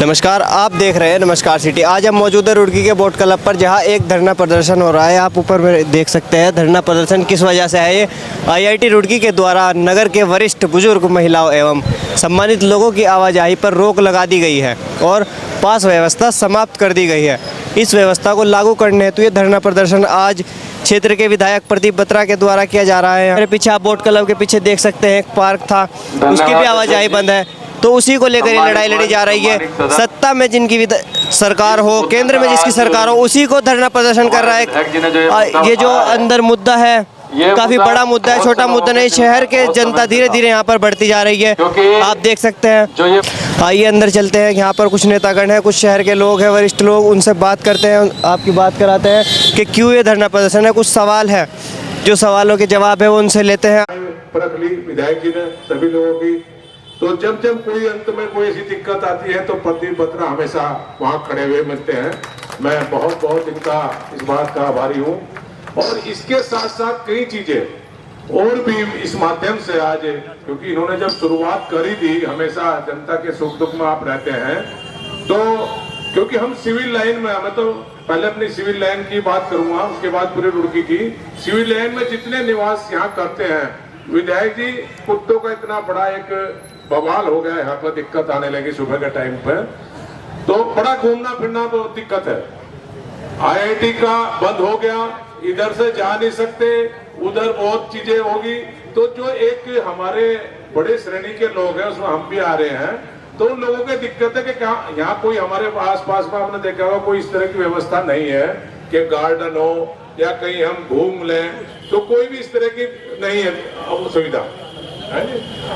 नमस्कार, आप देख रहे हैं नमस्कार सिटी। आज हम मौजूद है रुड़की के बोट क्लब पर, जहां एक धरना प्रदर्शन हो रहा है। आप ऊपर में देख सकते हैं धरना प्रदर्शन किस वजह से है। ये आईआईटी रुड़की के द्वारा नगर के वरिष्ठ बुजुर्ग महिलाओं एवं सम्मानित लोगों की आवाजाही पर रोक लगा दी गई है और पास व्यवस्था समाप्त कर दी गई है। इस व्यवस्था को लागू करने हेतु ये धरना प्रदर्शन आज क्षेत्र के विधायक प्रदीप बत्रा के द्वारा किया जा रहा है। मेरे पीछे आप बोट क्लब के पीछे देख सकते हैं एक पार्क था, उसकी भी आवाजाही बंद है, तो उसी को लेकर ये लड़ाई लड़ी जा रही है। सत्ता में जिनकी भी सरकार हो, केंद्र में जिसकी सरकार हो, उसी को धरना प्रदर्शन कर रहा है। ये जो अंदर मुद्दा है काफी बड़ा मुद्दा है, छोटा मुद्दा नहीं। शहर के जनता धीरे धीरे यहाँ पर बढ़ती जा रही है, आप देख सकते हैं। आइए अंदर चलते हैं। यहाँ पर कुछ नेतागण हैं, कुछ शहर के लोग हैं, वरिष्ठ लोग, उनसे बात करते हैं, आपकी बात कराते हैं कि क्यों ये धरना प्रदर्शन है। कुछ सवाल है, जो सवालों के जवाब है वो उनसे लेते हैं। विधायक जी ने सभी लोगों की, तो जब कोई अंत में कोई ऐसी दिक्कत आती है तो प्रदीप बत्रा हमेशा वहां खड़े हुए मिलते हैं। मैं बहुत बहुत इनका इस बात का आभारी हूँ। और इसके साथ साथ कई चीजें और भी इस माध्यम से आज, क्योंकि इन्होंने जब शुरुआत करी थी, हमेशा जनता के सुख दुख में आप रहते हैं, तो क्योंकि हम सिविल लाइन में, हमें तो पहले अपनी सिविल लाइन की बात करूंगा, उसके बाद पूरी रुड़की की। सिविल लाइन में जितने निवास यहाँ करते हैं, विधायक जी कुत्तों का इतना बड़ा एक बवाल हो गया, यहाँ पर दिक्कत आने लगी सुबह के टाइम पे, तो बड़ा घूमना फिरना तो दिक्कत है। आईआईटी का बंद हो गया, इधर से जा नहीं सकते, उधर बहुत चीजें होगी, तो जो एक हमारे बड़े श्रेणी के लोग हैं उसमें हम भी आ रहे हैं, तो उन लोगों की दिक्कत है कि क्या यहाँ कोई हमारे आस पास में आपने देखा होगा कोई इस तरह की व्यवस्था नहीं है कि गार्डन हो या कहीं हम घूम लें, तो कोई भी इस तरह की नहीं है सुविधा।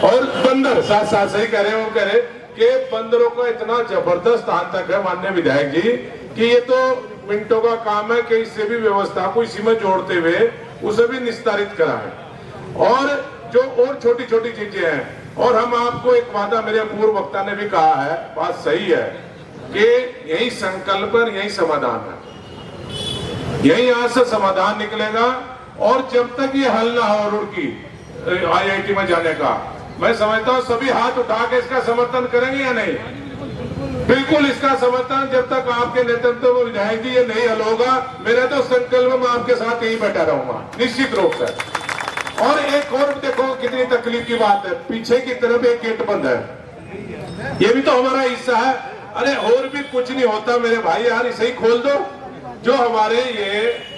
और बंदर साथ साथ सही कह रहे हैं, वो कह रहे कि बंदरों का इतना जबरदस्त स्थान तक है माननीय विधायक जी कि ये तो मिनटों का काम है कि इससे भी व्यवस्था को इसी में जोड़ते हुए उसे भी निस्तारित कराएं। और जो और छोटी छोटी चीजें हैं, और हम आपको एक वादा मेरे पूर्व वक्ता ने भी कहा है, बात सही है कि यही संकल्प और यही समाधान है, यही यहाँ से समाधान निकलेगा। और जब तक ये हल ना हो रुड़की आईआईटी में जाने का, मैं समझता हूँ सभी हाथ उठा के इसका समर्थन करेंगे या नहीं? बिल्कुल इसका समर्थन। जब तक आपके नेतृत्व में विधायक जी ये नहीं हल होगा, मेरा तो संकल्प मैं आपके साथ यही बैठा रहूंगा निश्चित रूप से। और एक और देखो कितनी तकलीफ की बात है, पीछे की तरफ एक गेट बंद है, ये भी तो हमारा हिस्सा है। अरे और भी कुछ नहीं होता मेरे भाई यार, इसे ही खोल दो। जो हमारे ये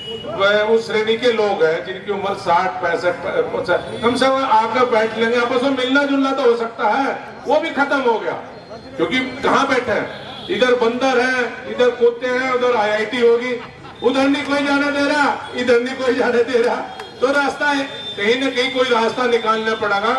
उस श्रेणी के लोग हैं जिनकी उम्र 60-65 कम से कम आकर बैठ लेंगे, आपस में मिलना जुलना तो हो सकता है, वो भी खत्म हो गया। क्योंकि कहाँ बैठे हैं, इधर बंदर है, इधर कुत्ते हैं, उधर आईआईटी होगी, उधर नहीं कोई जाने दे रहा, इधर नहीं कोई जाने दे रहा, तो रास्ता कहीं ना कहीं कोई रास्ता निकालना पड़ेगा।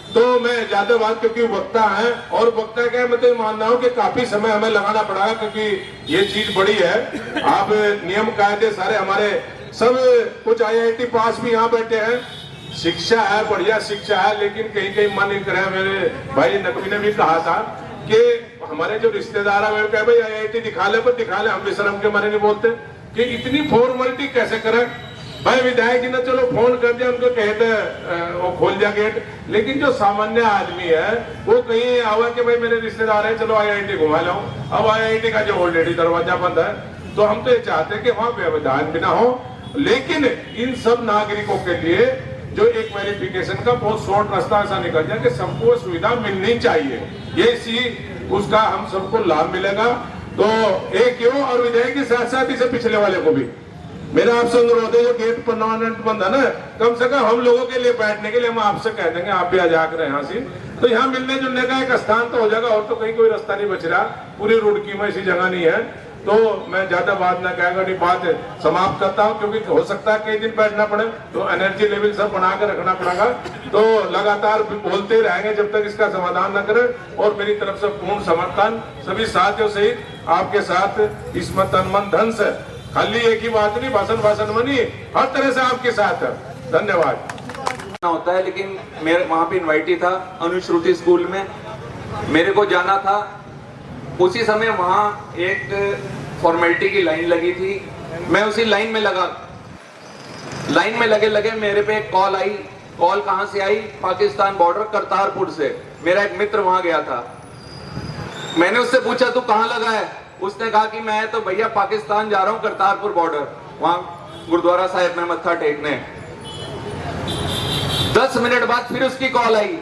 तो मैं ज्यादा बात, क्योंकि वक्ता है और वक्ता का मैं तो मानना हूँ कि काफी समय हमें लगाना पड़ेगा, क्योंकि ये चीज बड़ी है। आप नियम कायदे सारे हमारे सब कुछ आईआईटी पास भी यहाँ बैठे हैं, शिक्षा है, बढ़िया शिक्षा है, लेकिन कहीं कहीं मन नहीं करे। मेरे भाई नकवी ने भी कहा था कि हमारे जो रिश्तेदार है वे कहे भाई आईआईटी दिखा ले, पर दिखा ले, हम भी शर्म के मारे नहीं बोलते कि इतनी फॉर्मेलिटी कैसे करें। भाई विधायक जी ने चलो फोन कर दिया, उनको कहते वो खोल दिया गेट, लेकिन जो सामान्य आदमी है वो कहीं आवा कि भाई मेरे रिश्तेदार है, चलो आईआईटी घुमा लाऊं। अब आईआईटी का जो ऑलरेडी दरवाजा बंद है, तो हम तो ये चाहते हैं कि वहां व्यवधान भी ना हो, लेकिन इन सब नागरिकों के लिए जो एक वेरिफिकेशन का बहुत शॉर्ट रास्ता ऐसा निकल जाए कि सबको सुविधा मिलनी चाहिए, ये सी उसका हम सबको लाभ मिलेगा। तो एक क्यों, और विधायक के साथ साथ इसे पिछले वाले को भी मेरा आपसे अनुरोध है, जो गेट परमानेंट बंद है ना, कम से कम हम लोगों के लिए बैठने के लिए हम आपसे कह देंगे, आप भी आ जाकर यहाँ से, तो यहाँ मिलने जुलने का एक स्थान तो हो जाएगा। और तो कहीं कोई रास्ता नहीं बच रहा, पूरी रुड़की में ऐसी जगह नहीं है। तो मैं ज्यादा बात ना कहूँगा, बात समाप्त करता हूँ, क्योंकि हो सकता है कई दिन बैठना पड़े, तो एनर्जी लेवल सब बना कर रखना पड़ेगा। तो लगातार बोलते रहेंगे जब तक इसका समाधान न करें। और मेरी तरफ से पूर्ण समर्थन सभी साथियों सहित आपके साथ इसमें तन मन धन से, खाली एक ही बात नहीं, भाषण में नहीं, हर तरह से आपके साथ है। धन्यवाद। होता है, लेकिन मेरे वहां पे इनवाइटी था अनुश्रुति स्कूल में, मेरे को जाना था। उसी समय वहाँ एक फॉर्मेलिटी की लाइन लगी थी, मैं उसी लाइन में लगा, लाइन में लगे लगे मेरे पे एक कॉल आई। कॉल कहाँ से आई? पाकिस्तान बॉर्डर करतारपुर से। मेरा एक मित्र वहाँ गया था, मैंने उससे पूछा तू कहाँ लगा है? उसने कहा कि मैं तो भैया पाकिस्तान जा रहा हूं, करतारपुर बॉर्डर, वहां गुरुद्वारा साहिब में मत्था टेकने। 10 मिनट बाद फिर उसकी कॉल आई।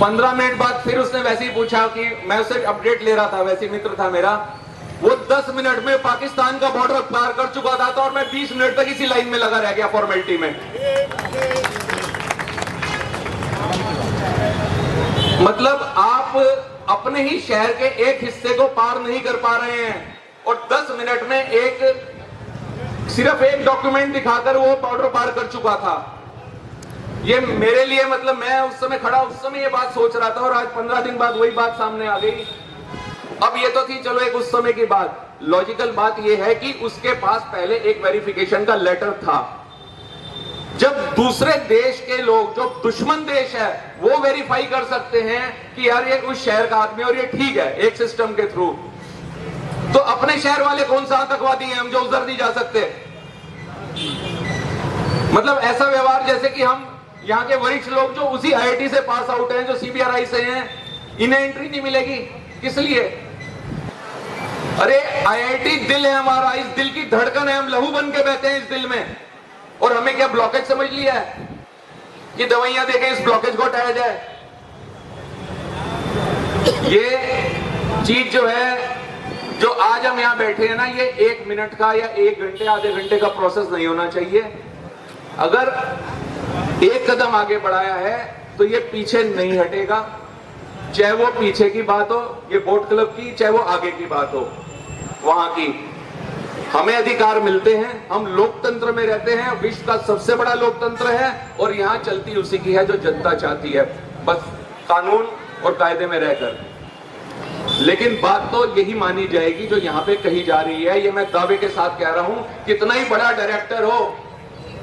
15 मिनट बाद फिर उसने वैसे ही पूछा कि मैं उससे अपडेट ले रहा था, वैसे मित्र था मेरा। वो 10 मिनट में पाकिस्तान का बॉर्डर पार कर चुका था और मैं 20 मिनट तक इसी लाइन में लगा रह गया फॉर्मेलिटी में। मतलब आप अपने ही शहर के एक हिस्से को पार नहीं कर पा रहे हैं और 10 मिनट में सिर्फ एक डॉक्यूमेंट दिखाकर वो बॉर्डर पार कर चुका था। ये मेरे लिए, मतलब मैं उस समय खड़ा, उस समय ये बात सोच रहा था और आज 15 दिन बाद वही बात सामने आ गई। अब ये तो थी चलो एक उस समय की बात। लॉजिकल बात ये है कि उसके पास पहले एक वेरिफिकेशन का लेटर था। जब दूसरे देश के लोग, जो दुश्मन देश है, वो वेरीफाई कर सकते हैं कि यार ये उस शहर का आदमी और ये ठीक है एक सिस्टम के थ्रू, तो अपने शहर वाले कौन सा आतंकवादी हैं हम जो उधर नहीं जा सकते? मतलब ऐसा व्यवहार जैसे कि हम यहाँ के वरिष्ठ लोग जो उसी आईआईटी से पास आउट हैं, जो सीबीआरआई से हैं, इन्हें एंट्री नहीं मिलेगी। किस लिए? अरे आईआईटी दिल है हमारा, इस दिल की धड़कन है, हम लहू बन के बहते हैं इस दिल में। और हमें क्या ब्लॉकेज समझ लिया है कि दवाइयां देके इस ब्लॉकेज को हटाया जाए? ये चीज जो है, जो आज हम यहां बैठे हैं ना, ये 1 मिनट का या 1 घंटे आधे घंटे का प्रोसेस नहीं होना चाहिए। अगर एक कदम आगे बढ़ाया है तो ये पीछे नहीं हटेगा, चाहे वो पीछे की बात हो, ये बोट क्लब की, चाहे वो आगे की बात हो वहां की। हमें अधिकार मिलते हैं, हम लोकतंत्र में रहते हैं, विश्व का सबसे बड़ा लोकतंत्र है और यहाँ चलती उसी की है जो जनता चाहती है, बस कानून और कायदे में रहकर। लेकिन बात तो यही मानी जाएगी जो यहाँ पे कही जा रही है। ये मैं दावे के साथ कह रहा हूं, कितना ही बड़ा डायरेक्टर हो,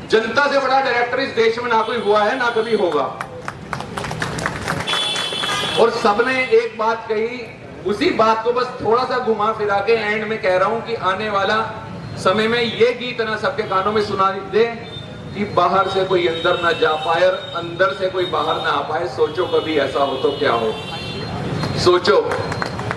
जनता से बड़ा डायरेक्टर इस देश में ना कोई हुआ है ना कभी होगा। और सबने एक बात कही, उसी बात को बस थोड़ा सा घुमा फिरा के एंड में कह रहा हूं कि आने वाला समय में ये गीत ना सबके कानों में सुना दे कि बाहर से कोई अंदर ना जा पाए और अंदर से कोई बाहर ना आ पाए। सोचो कभी ऐसा हो तो क्या हो, सोचो।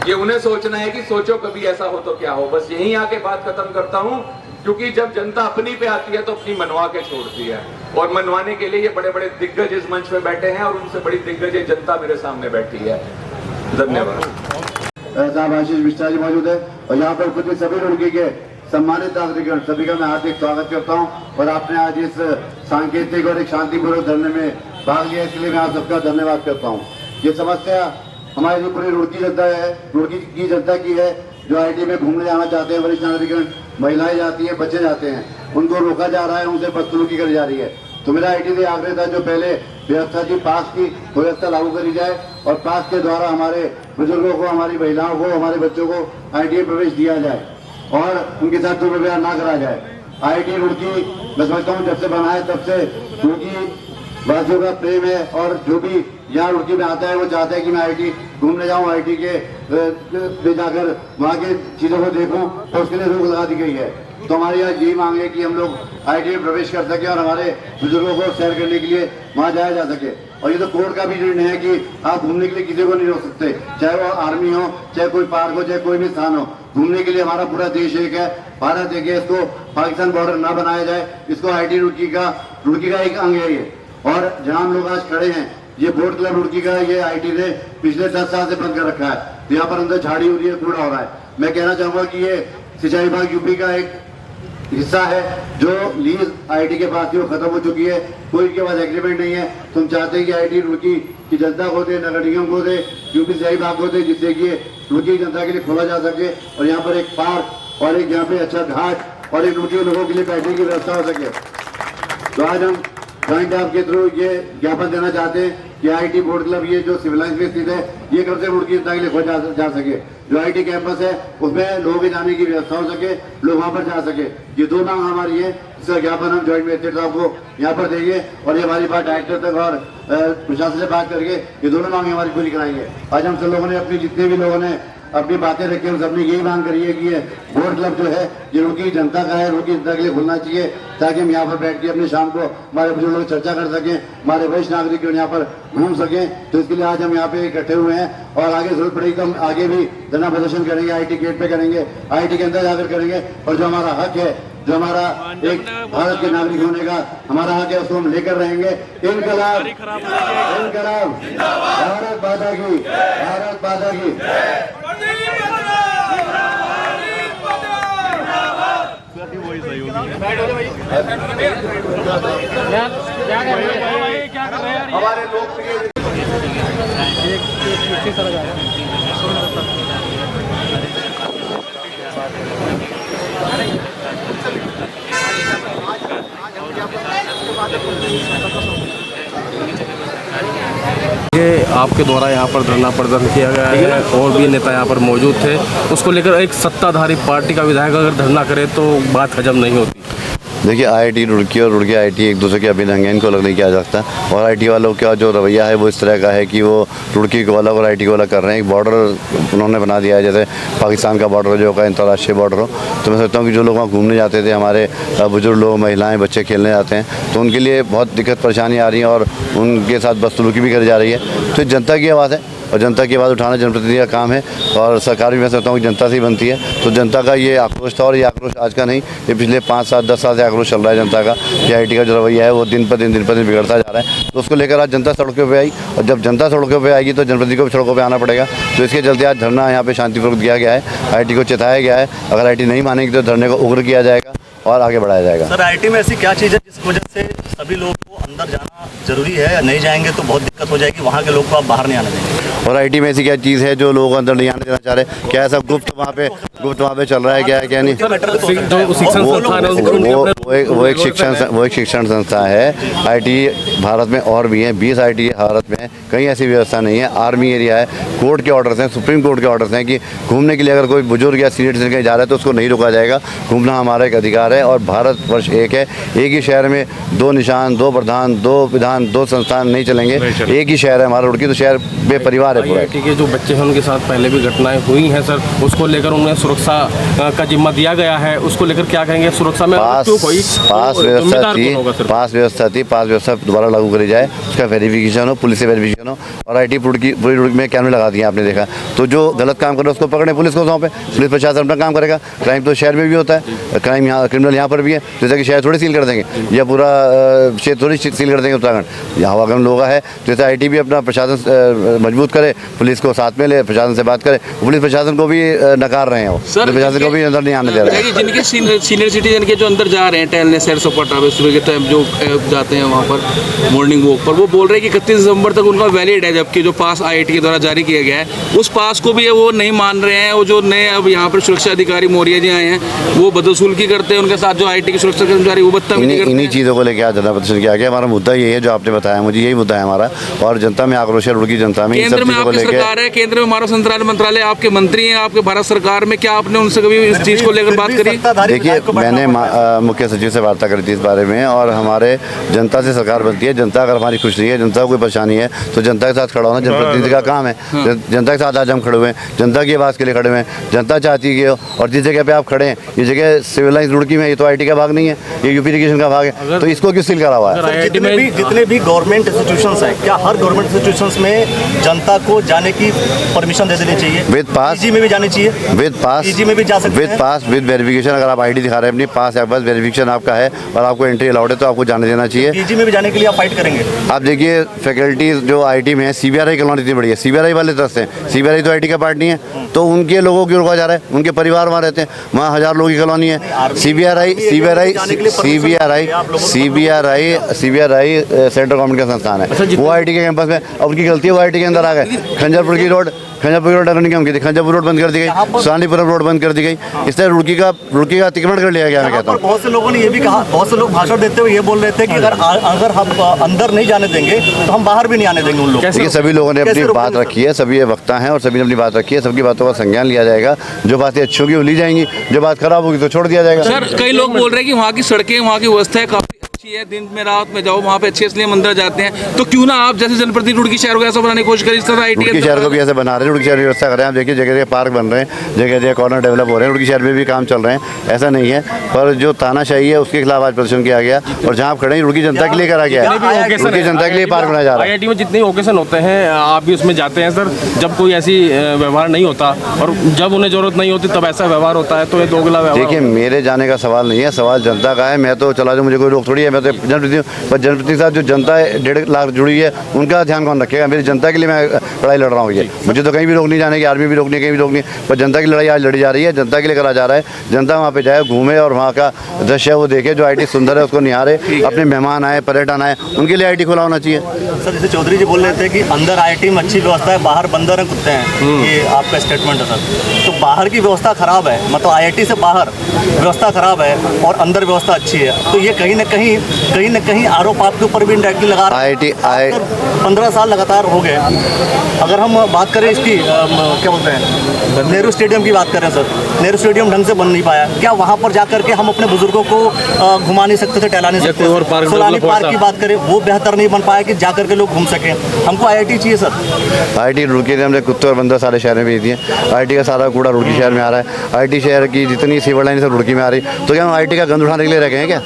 ये उन्हें सोचना है कि सोचो कभी ऐसा हो तो क्या हो। बस यहीं आके बात खत्म करता हूं, क्योंकि जब जनता अपनी पे आती है तो अपनी मनवा के छोड़ती है, और मनवाने के लिए ये बड़े बड़े दिग्गज इस मंच पे बैठे हैं और उनसे बड़ी दिग्गज जनता मेरे सामने बैठी है। धन्यवाद। साहब आशीष मिश्रा जी मौजूद है और यहाँ पर उपस्थित सभी रुड़की के सम्मानित नागरिकगण सभी का मैं हार्दिक स्वागत करता हूँ। और आपने आज इस सांकेतिक और एक शांतिपूर्वक धरने में भाग लिया, इसके लिए मैं आप सबका धन्यवाद करता हूँ। ये समस्या हमारी जो पूरी रुड़की जनता है, रुड़की की जनता की है, जो आईटी में घूमने जाना चाहते हैं, वरिष्ठ नागरिकगण, महिलाएं जाती हैं, बच्चे जाते हैं, उनको रोका जा रहा है, उनसे बदसलूकी करी जा रही है। तो मेरा आईटी से आग्रह था जो पहले व्यवस्था थी पास की व्यवस्था लागू करी जाए और पास के द्वारा हमारे बुजुर्गों को, हमारी महिलाओं को, हमारे बच्चों को आईटी में प्रवेश दिया जाए और उनके साथ दुर्व्यवहार ना करा जाए। आईटी रुड़की मैं समझता हूँ जब से बना है तब से रुड़की वासियों का प्रेम है और जो भी यहाँ रुड़की में आता है वो चाहता है कि मैं आईटी घूमने जाऊँ, आईटी के ले जाकर वहाँ के चीज़ों को देखूँ, तो उसके लिए रोक लगा दी गई है। तो हमारी आज यही मांग है कि हम लोग आईटी में प्रवेश कर सके और हमारे बुजुर्गों को सैर करने के लिए वहाँ जाया जा सके। और ये तो कोर्ट का भी निर्णय है कि आप घूमने के लिए किसी को नहीं रोक सकते, चाहे वो आर्मी हो, चाहे कोई पार्क हो, चाहे कोई भी स्थान हो। घूमने के लिए हमारा पूरा देश एक है, भारत एक है, इसको पाकिस्तान बॉर्डर ना बनाया जाए, इसको आईटी रुड़की का एक अंग है ये। और जहाँ हम लोग आज खड़े हैं, ये बोट क्लब रुड़की का, ये आईटी ने पिछले 10 साल से बंद कर रखा है। तो यहाँ पर अंदर झाड़ी हो रही है, कूड़ा हो रहा है। मैं कहना चाहूँगा कि ये सिंचाई विभाग यूपी का एक हिस्सा है जो लीज आईटी के पास ही वो खत्म हो चुकी है, कोई के पास एग्रीमेंट नहीं है। तुम चाहते हैं कि आईटी रुड़की की जनता को दे, नगर निगम को दे, यूपी सिंचाई विभाग को दे, जिससे कि रुड़की की जनता के लिए खोला जा सके और यहाँ पर एक पार्क और एक यहाँ पे अच्छा घाट और एक रुड़की लोगों के लिए बैठने की व्यवस्था हो सके। तो आज हम जॉइंट ऐप के थ्रू ये ज्ञापन देना चाहते हैं कि आईटी बोट क्लब ये जो सिविल लाइंस में स्थित है, ये कब से रुड़की जनता के लिए खोला जा सके। जो आईटी कैंपस है उसमें लोगों के जाने की व्यवस्था हो सके, लोग वहाँ पर जा सके। ये 2 मांग हमारी है, इसका ज्ञापन हम जॉइंट मजिस्ट्रेट साहब को यहाँ पर देंगे और ये हमारी बात डायरेक्टर तक और प्रशासन से बात करके ये दोनों मांगे हमारी पूरी कराएंगे। आज हम सब लोगों ने अपनी जितने भी लोगों ने अपनी बातें रखी है। सबने यही मांग करी है कि ये बोट क्लब जो है ये रुड़की जनता का है, रुड़की जनता के लिए खुलना चाहिए, ताकि हम यहाँ पर बैठ के अपनी शाम को हमारे बुजुर्ग लोग चर्चा कर सकें, हमारे वरिष्ठ नागरिक यहाँ पर घूम सकें। तो इसके लिए आज हम यहाँ पे इकट्ठे हुए हैं और आगे जरूरत पड़ेगी तो हम आगे भी धरना प्रदर्शन करेंगे, IIT गेट पे करेंगे, IIT के अंदर जाकर करेंगे। और जो हमारा हक है, जो हमारा एक भारत के नागरिक होने का हमारा हक है, उसको हम लेकर रहेंगे। इनकलाब, इनकलाब, भारत माता की, भारत माता की। हमारे लोकप्रिय ये आपके द्वारा यहाँ पर धरना प्रदर्शन किया गया है और भी नेता यहाँ पर मौजूद थे। उसको लेकर एक सत्ताधारी पार्टी का विधायक अगर धरना करे तो बात हजम नहीं होती। देखिए, IIT रुड़की और रुड़की IIT एक दूसरे के अभिन्न अंग हैं, इनको अलग नहीं किया जा सकता। और IIT वालों का जो रवैया है वो इस तरह का है कि वो रुड़की को अलग और IIT को अलग कर रहे हैं। एक बॉर्डर उन्होंने बना दिया है, जैसे पाकिस्तान का बॉर्डर जो का अंतर्राष्ट्रीय बॉर्डर हो। तो मैं सोचता हूँ कि जो लोग वहाँ घूमने जाते थे, हमारे बुजुर्ग लोग, महिलाएँ, बच्चे खेलने जाते हैं, तो उनके लिए बहुत दिक्कत परेशानी आ रही है और उनके साथ बदसलूकी भी करी जा रही है। तो जनता की आवाज़ है और जनता की आवाज़ उठाना जनप्रतिनिधि का काम है और सरकार भी मैं समझता हूँ कि जनता से ही बनती है। तो जनता का ये आक्रोश था और ये आक्रोश आज का नहीं, ये पिछले 5 साल 10 साल से आक्रोश चल रहा है जनता का कि IIT का जो रवैया है वो दिन पर दिन बिगड़ता जा रहा है। तो उसको लेकर आज जनता सड़कों पर आई और जब जनता सड़कों पर आएगी तो जनप्रतिनिधि को भी सड़कों पर आना पड़ेगा। तो इसके चलते आज धरना यहाँ पे शांतिपूर्वक दिया गया है, IIT को चेताया गया है। अगर IIT नहीं मानेगी तो धरने को उग्र किया जाएगा और आगे बढ़ाया जाएगा। सर, IIT में ऐसी क्या चीज़ है जिस वजह से सभी लोगों को अंदर जाना जरूरी है, या नहीं जाएंगे तो बहुत दिक्कत हो जाएगी, वहाँ के लोग को आप बाहर नहीं आने देंगे? और IIT में ऐसी क्या चीज़ है जो लोग अंदर नहीं आने देना चाह रहे? क्या ऐसा गुप्त वहाँ पे चल रहा है, क्या है क्या नहीं? वो एक शिक्षण संस्था है। IIT भारत में और भी हैं, 20 IIT भारत में है, कहीं ऐसी व्यवस्था नहीं है। आर्मी एरिया है, कोर्ट के ऑर्डर्स हैं, सुप्रीम कोर्ट के ऑर्डर्स हैं कि घूमने के लिए अगर कोई बुजुर्ग या सीनियर सिटीजन कहीं जा रहा है तो उसको नहीं रोका जाएगा। घूमना हमारा एक अधिकार है और भारतवर्ष एक है। एक ही शहर में 2 निशान, 2 प्रधान, 2 विधान, 2 संस्थान नहीं चलेंगे। एक ही शहर है हमारा रुड़की, तो शहर बेपरिवार है पूरा। IIT के जो बच्चे हैं उनके साथ पहले भी घटनाएं हुई हैं सर, उसको लेकर उन्हें सुरक्षा का जिम्मा दिया गया है, उसको लेकर क्या कहेंगे? सुरक्षा में पास व्यवस्था दोबारा लागू करी जाए, उसका वेरिफिकेशन हो, पुलिस से वेरिफिकेशन हो। और IIT पूरी रुड़की में कैमरे लगा दिए, आपने देखा। तो जो गलत काम कर रहे हैं उसको पकड़े, पुलिस को सौंपे, पुलिस प्रशासन अपना काम करेगा। क्राइम तो शहर में भी होता है, क्राइम यहाँ, क्रिमिनल यहाँ पर भी है। जैसे कि शहर थोड़ी सील कर देंगे या पूरा क्षेत्र थोड़ी सील कर देंगे उत्तराखंड। यहाँ अगर लोग है जैसे IIT भी अपना प्रशासन मजबूत करे, पुलिस को साथ में ले, प्रशासन से बात करे। पुलिस प्रशासन को भी नकार रहे हैं, वो प्रशासन को भी अंदर नहीं आने दे रहे हैं। जिनके सीनियर सिटीजन के जो अंदर जा रहे हैं टहलने, सैर सपाटा पे सुबह के टाइम जो जाते हैं वहाँ पर मॉर्निंग वॉक पर, वो बोल रहे हैं कि 31 दिसंबर तक उनका वैलिड है, जबकि जो पास IIT के द्वारा जारी किया गया है उस पास को भी वो नहीं मान रहे हैं। वो जो नए अब यहाँ पर सुरक्षा अधिकारी मौर्य जी आए हैं वो बदसलूकी करते हैं उनके साथ, जो IIT के सुरक्षा कर्मचारी वो बदतमीजी करते हैं। इन्हीं चीज़ों को लेकर आज धरना प्रदर्शन किया गया। हमारा मुद्दा यही है जो आपने बताया, मुझे यही मुद्दा है हमारा। और जनता में आक्रोश है, रुड़की जनता में। केंद्र में आपकी सरकार है, केंद्र में मानव संसाधन मंत्रालय, आपके मंत्री हैं, आपके भारत सरकार में, क्या आपने उनसे कभी इस चीज़ को लेकर बात करी? देखिए, मैंने मुख्य सचिव से वार्ता करी थी इस बारे में और हमारे जनता से सरकार बनती है। जनता अगर हमारी खुश नहीं है, जनता को कोई परेशानी है तो जनता के साथ खड़ा होना जनप्रतिनिधि का काम है। जनता के साथ आज हम खड़े हुए हैं, जनता की आवाज़ के लिए खड़े हुए हैं। जनता चाहती है और जिस जगह पे आप खड़े हैं, ये जगह सिविल लाइंस रुड़की में, ये तो IIT का भाग नहीं है, ये यूपी इरिगेशन का भाग है। तो इसको क्यों सील करा हुआ है? जितने भी गवर्नमेंट इंस्टीट्यूशंस हैं, क्या हर गवर्नमेंट इंस्टीट्यूशंस में जनता को जाने की परमिशन दे देनी चाहिए? विद पास, PG में भी जानी चाहिए, विद पास, PG में भी जा सकते हैं, विद पास, विद वेरिफिकेशन। अगर आप IIT दिखा रहे हैं अपनी, पास या बस वेरिफिकेशन आपका है और आपको एंट्री अलाउड है तो आपको जाने देना चाहिए। PG में भी जाने के लिए आप फाइट करेंगे? आप देखिए, फैकल्टीज जो IIT में है, CBRI कॉलोनी इतनी बड़ी है, CBRI वाले तरफ से, CBRI तो IIT का पार्ट नहीं है, तो उनके लोगों को रोका जा रहा है। उनके परिवार वहाँ रहते हैं, वहाँ 1000 लोगों की कॉलोनी है। CBRI सेंट्रल गवर्नमेंट का संस्थान है, वो IIT के कैंपस में। अब उनकी गलती है, वो IIT के अंदर आ गए। खंजरपुर रोड अगर नहीं की थी, खंजरपुर रोड बंद कर दी गई, सानीपुरम रोड बंद कर दी गई। इस तरह रुड़की का अतिक्रमण कर लिया गया। मैं कहता हूँ बहुत से लोगों ने ये भी कहा, बहुत से लोग भाषण देते हुए ये बोल रहे थे कि अगर हम अंदर नहीं जाने देंगे तो हम बाहर भी नहीं आने देंगे उन लोगों को। सभी लोगों ने अपनी बात रखी है, सभी ये वक्ता हैं और सभी ने अपनी बात रखी है। सबकी बातों का संज्ञान लिया जाएगा। जो बातें अच्छी होगी वो ली जाएंगी, जो बात खराब होगी तो छोड़ दिया जाएगा। सर, कई लोग बोल रहे हैं कि वहाँ की सड़कें, वहाँ की व्यवस्था काफी अच्छी है, दिन में रात में जाओ वहाँ पे अच्छे इसलिए मंदिर जाते हैं, तो क्यों ना आप जैसे जनप्रतिनिधि रुड़की शहर को ऐसा बनाने की कोशिश करें इस तरह आईटी रुड़की शहर को भी ऐसे बना रहे हैं, रुड़की शहर की व्यवस्था कर रहे हैं। आप देखिए जगह जगह पार्क बन रहे हैं, जगह जगह कॉर्नर डेवलप हो रहे हैं, रुड़की शहर में भी काम चल रहे हैं, ऐसा नहीं है। पर जो तानाशाही है उसके खिलाफ आज प्रदर्शन किया गया और जहाँ आप खड़े हैं रुड़की जनता के लिए करा गया है, रुड़की जनता के लिए पार्क बनाया जा रहा है। आईआईटी में जितने ओकेशन होते हैं आप भी उसमें जाते हैं सर, जब कोई ऐसी व्यवहार नहीं होता और जब उन्हें जरूरत नहीं होती तब ऐसा व्यवहार होता है, तो ये दोगला व्यवहार। देखिए मेरे जाने का सवाल नहीं है, सवाल जनता का है। मैं तो चला जाऊँ, मुझे कोई रोक थोड़ी है, मैं तो जनप्रतिनिधि हूँ। पर जनप्रतिनिधि के साथ जो जनता 1.5 लाख जुड़ी है उनका ध्यान कौन रखेगा? मेरी जनता के लिए मैं लड़ाई लड़ रहा हूँ। ये मुझे तो कहीं भी रोक नहीं जाने की, आर्मी भी रोकनी, कहीं भी रोकनी, पर जनता की लड़ाई आज लड़ी जा रही है, जनता के लिए करा जा रहा है। जनता वहाँ पे जाए, घूमे और वहाँ का दृश्य वो देखे, जो आईटी सुंदर है उसको निहारे, अपने मेहमान आए, पर्यटन आए, उनके लिए आईटी खुला होना चाहिए। सर जैसे चौधरी जी बोल रहे थे कि अंदर आईटी में अच्छी व्यवस्था है, बाहर बंदर हैं, कुत्ते हैं, ये आपका स्टेटमेंट है सर। तो बाहर की व्यवस्था खराब है, मतलब आईआईटी से बाहर व्यवस्था खराब है और अंदर व्यवस्था अच्छी है, तो ये कहीं ना कहीं आरोप आपके ऊपर भी इंडायरेक्टली लगा रहा है। 15 साल लगातार हो गए। अगर हम बात करें इसकी क्या बोलते हैं, नेहरू स्टेडियम की बात करें सर, नेहरू स्टेडियम ढंग से बन नहीं पाया, क्या वहाँ पर जाकर के हम अपने बुजुर्गों को घुमा नहीं सकते थे, टहला नहीं सकते? सोलानी पार्क की बात करें, वो बेहतर नहीं बन पाया कि जाकर के लोग घूम सकें। हमको आईआईटी चाहिए सर। आईटी रुड़की ने हमने कुत्ते और बंदर सारे शहर में भेज दिए। आईटी का सारा कूड़ा रुड़की शहर में आ रहा है, आईटी शहर की जितनी सीवर लाइन सब रुड़की में आ रही, तो क्या हम आईटी का गंद उठाने के लिए रह गए हैं क्या?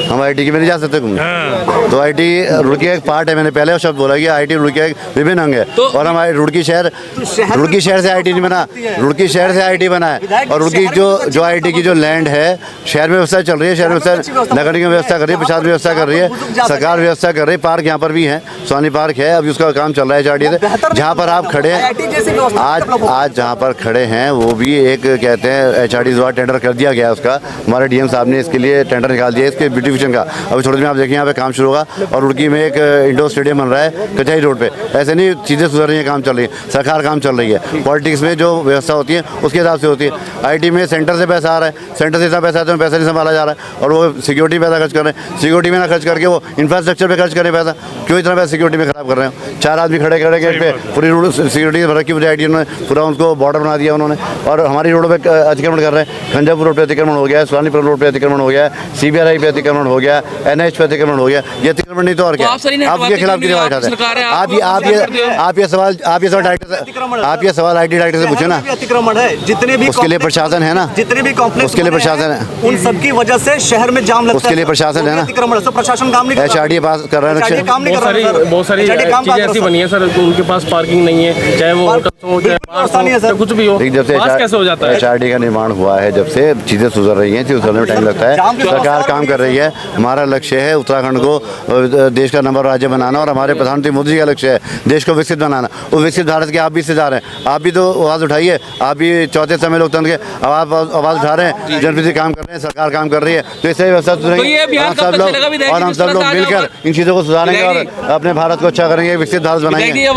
हम आईटी की में नहीं जा सकते घूमने? तो आईटी रुड़की का एक पार्ट है, मैंने पहले शब्द बोला कि आईटी रुड़की का एक विभिन्न अंग है। और हम रुड़की शहर से आईटी नहीं बना, रुड़की शहर से आईटी बना है। और रुड़की जो आईटी की जो लैंड है, शहर में व्यवस्था चल रही है, शहर में व्यवस्था, नगर निगम व्यवस्था कर रही है, प्रशासन व्यवस्था कर रही है, सरकार व्यवस्था कर रही है। पार्क यहाँ पर भी है, सोनी पार्क है, अभी उसका काम चल रहा है एचआरडी से। जहाँ पर आप खड़े हैं आज जहाँ पर खड़े हैं वो भी एक कहते हैं एचआरडी द्वारा टेंडर कर दिया गया है उसका। हमारे डीएम साहब ने इसके लिए टेंडर निकाल दिया है, इसके ब्यूटिफिकेशन का। अभी थोड़ी देर में आप देखिए यहाँ पे काम शुरू होगा और रुड़की में एक इंडोर स्टेडियम बन रहा है कचहरी रोड पे। ऐसे नहीं, चीज़ें सुधर रही हैं, काम चल रही है, सरकार काम चल रही है। पॉलिटिक्स में जो व्यवस्था होती है उसके हिसाब से होती है। आईटी में सेंटर से पैसा आ रहा है, सेंटर से इतना पैसा आता है, पैसा नहीं संभाला जा रहा है और वो सिक्योरिटी पैसा खर्च कर रहे हैं। सिक्योरिटी में ना खर्च करके वो इंफ्रास्ट्रक्चर पे खर्च करें पैसा, क्यों इतना पैसा सिक्योरिटी में खराब कर रहे हैं? 4 आदमी खड़े करेंगे इस पर, पूरी रोड सिक्योरिटी भर रखी, आईटी ने पूरा उनको बॉर्डर बना दिया उन्होंने। और हमारी रोड पे अतिक्रमण कर रहे हैं, खंजापुर रोड पे अतिक्रमण हो गया है, सोलानीपुर रोड पे अतिक्रमण हो गया है, सीबीआरआई पे अतिक्रमण हो गया, एनएच पे अतिक्रमण हो गया। ये अतिक्रमण नहीं तो और क्या? आपके खिलाफ की आवाज उठाते हैं आप। ये सवाल आईटी डायरेक्टर से पूछे ना। अतिक्रमण है जितने भी, उसके लिए प्रशासन है ना, जितने भी कॉम्प्लेक्स, उसके लिए प्रशासन है, उन सबकी वजह से शहर में जाम लगता है, उसके लिए प्रशासन है ना। अतिक्रमण है, प्रशासन काम नहीं कर रहा, एचआरडी पास कर रहा है, बहुत सारी चीजें ऐसी बनी है सर, उनके पास पार्किंग नहीं है, चाहे वो होटल हो, चाहे कुछ भी हो। जब से कैसे हो जाता है? एचआरडी का निर्माण हुआ है, जब से चीजें सुधर रही हैं, सुधरने में टाइम लगता है, सरकार काम कर रही है। हमारा लक्ष्य है उत्तराखंड को देश का नंबर राज्य बनाना और हमारे प्रधानमंत्री मोदी जी का लक्ष्य है देश को विकसित बनाना। वो विकसित भारत के आप भी हिस्सेदार हैं, आप भी तो आवाज़ उठाइए, आप भी चौथे समय लोकतंत्र के आवाज़ उठा रहे हैं, जनप्रतिनिधि काम कर रहे हैं, सरकार काम कर रही है, तो इससे व्यवस्था सुधरेगी और हम सब लोग मिलकर इन चीज़ों को सुधारेंगे और अपने भारत को अच्छा करेंगे, विकसित भारत बनाएंगे।